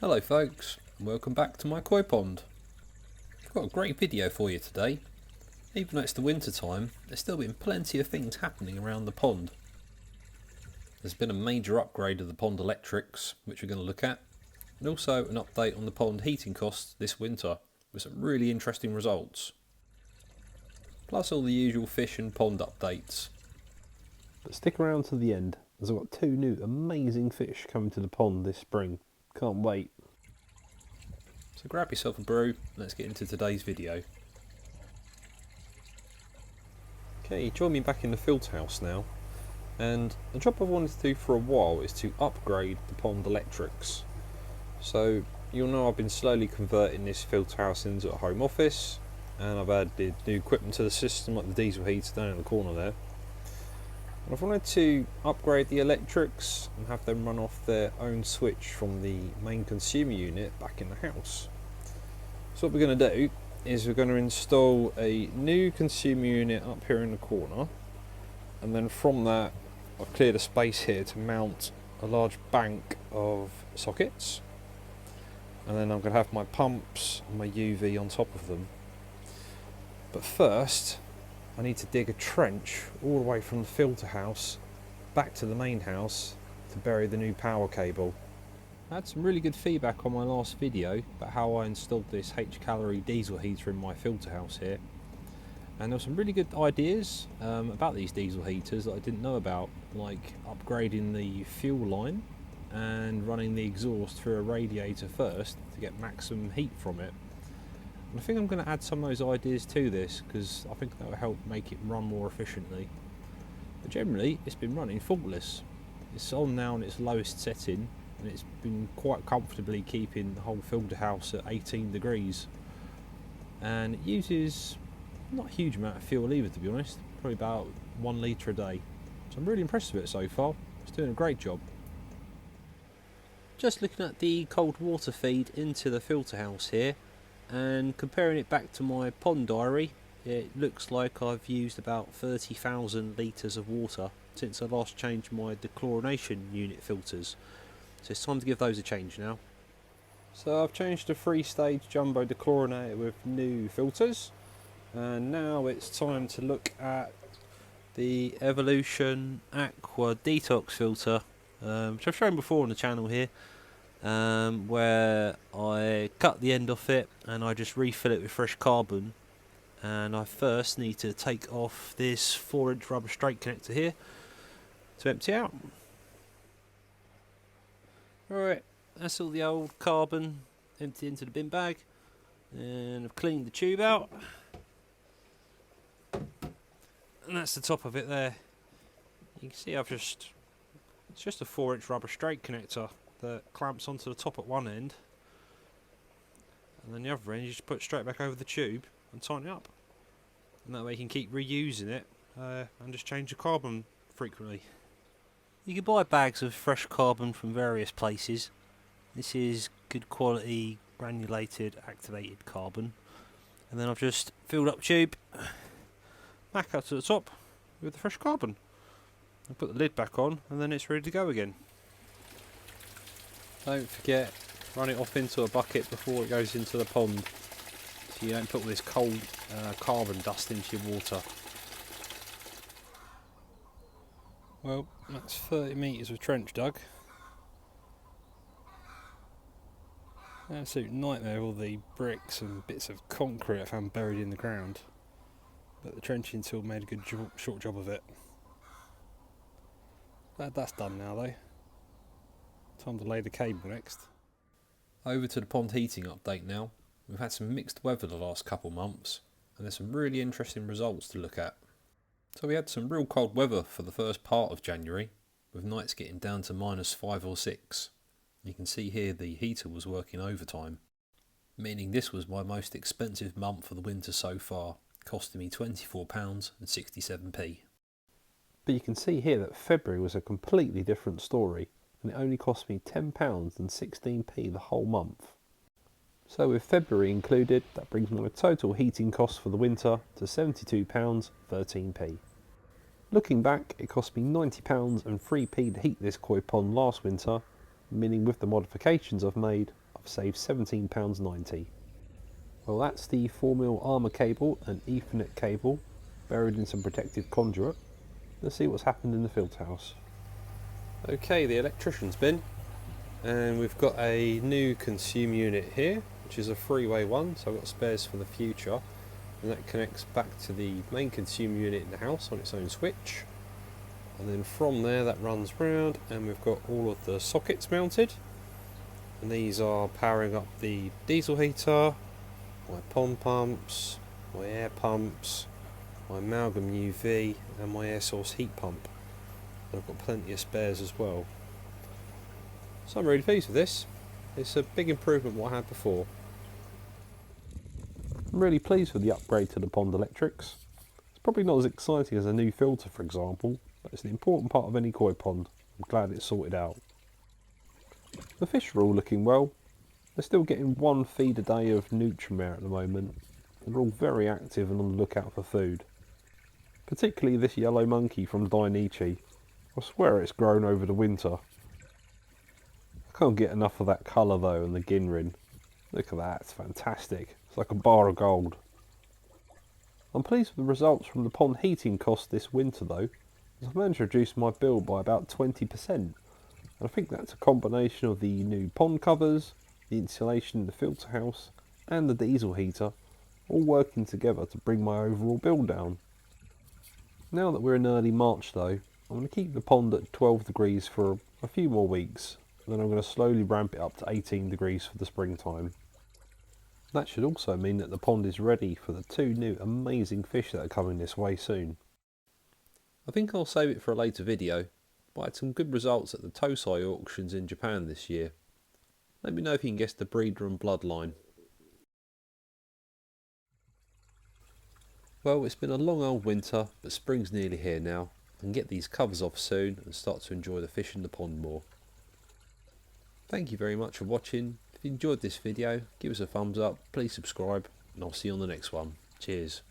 Hello folks, and welcome back to my koi pond. I've got a great video for you today. Even though it's the winter time, there's still been plenty of things happening around the pond. There's been a major upgrade of the pond electrics, which we're going to look at, and also an update on the pond heating costs this winter, with some really interesting results. Plus all the usual fish and pond updates. But stick around to the end, as I've got two new amazing fish coming to the pond this spring. Can't wait. So grab yourself a brew and let's get into today's video. Okay, join me back in the filter house now, and the job I've wanted to do for a while is to upgrade the pond electrics. So you'll know I've been slowly converting this filter house into a home office, and I've added new equipment to the system like the diesel heater down in the corner there. I've wanted to upgrade the electrics and have them run off their own switch from the main consumer unit back in the house. So what we're going to do is we're going to install a new consumer unit up here in the corner, and then from that I've cleared a space here to mount a large bank of sockets, and then I'm going to have my pumps and my UV on top of them. But first I need to dig a trench all the way from the filter house back to the main house to bury the new power cable. I had some really good feedback on my last video about how I installed this H-calorie diesel heater in my filter house here, and there were some really good ideas about these diesel heaters that I didn't know about, like upgrading the fuel line and running the exhaust through a radiator first to get maximum heat from it. I think I'm going to add some of those ideas to this because I think that will help make it run more efficiently. But generally it's been running faultless. It's on now in its lowest setting, and it's been quite comfortably keeping the whole filter house at 18 degrees. And it uses not a huge amount of fuel either, to be honest, probably about 1 litre a day. So I'm really impressed with it so far. It's doing a great job. Just looking at the cold water feed into the filter house here, and comparing it back to my pond diary, it looks like I've used about 30,000 litres of water since I last changed my dechlorination unit filters. So it's time to give those a change now. So I've changed to 3-stage jumbo dechlorinator with new filters, and now it's time to look at the Evolution Aqua Detox filter, which I've shown before on the channel here. Where I cut the end off it and I just refill it with fresh carbon, and I first need to take off this 4-inch rubber straight connector here to empty out. Alright, that's all the old carbon emptied into the bin bag, and I've cleaned the tube out, and that's the top of it there. You can see it's just a 4-inch rubber straight connector that clamps onto the top at one end, and then the other end you just put straight back over the tube and tighten it up, and that way you can keep reusing it and just change the carbon frequently. You can buy bags of fresh carbon from various places. This is good quality granulated activated carbon, and then I've just filled up tube back up to the top with the fresh carbon. I put the lid back on and then it's ready to go again. Don't forget, run it off into a bucket before it goes into the pond, so you don't put all this cold carbon dust into your water. Well, that's 30 metres of trench dug. Absolute nightmare, all the bricks and bits of concrete I found buried in the ground. But the trenching tool made a good short job of it. That's done now though. Time to lay the cable next. Over to the pond heating update now. We've had some mixed weather the last couple months, and there's some really interesting results to look at. So we had some real cold weather for the first part of January, with nights getting down to -5 or 6. You can see here the heater was working overtime, meaning this was my most expensive month for the winter so far, costing me £24.67. But you can see here that February was a completely different story, and it only cost me £10.16 the whole month. So with February included, that brings my total heating cost for the winter to £72.13. Looking back, it cost me £90 and 3p to heat this koi pond last winter, meaning with the modifications I've made, I've for save £17.90. Well, that's the 4mm armour cable and Ethernet cable buried in some protective conduit. Let's see what's happened in the filter house. Okay, the electrician's bin, and we've got a new consume unit here, which is a three-way one, so I've got spares for the future, and that connects back to the main consume unit in the house on its own switch, and then from there that runs round, and we've got all of the sockets mounted, and these are powering up the diesel heater, my pond pumps, my air pumps, my amalgam UV, and my air source heat pump. And I've got plenty of spares as well. So I'm really pleased with this. It's a big improvement from what I had before. I'm really pleased with the upgrade to the pond electrics. It's probably not as exciting as a new filter, for example, but it's an important part of any koi pond. I'm glad it's sorted out. The fish are all looking well. They're still getting one feed a day of Nutrimare at the moment. They're all very active and on the lookout for food. Particularly this yellow monkey from Dainichi. I swear it's grown over the winter. I can't get enough of that colour though, and the ginrin. Look at that, it's fantastic. It's like a bar of gold. I'm pleased with the results from the pond heating cost this winter though, as I've managed to reduce my bill by about 20%. And I think that's a combination of the new pond covers, the insulation in the filter house, and the diesel heater, all working together to bring my overall bill down. Now that we're in early March though, I'm going to keep the pond at 12 degrees for a few more weeks, and then I'm going to slowly ramp it up to 18 degrees for the springtime. That should also mean that the pond is ready for the two new amazing fish that are coming this way soon. I think I'll save it for a later video, but I had some good results at the Tosai auctions in Japan this year. Let me know if you can guess the breeder and bloodline. Well, it's been a long old winter, but spring's nearly here now. I can get these covers off soon and start to enjoy the fish in the pond more. Thank you very much for watching. If you enjoyed this video, give us a thumbs up, please subscribe, and I'll see you on the next one. Cheers.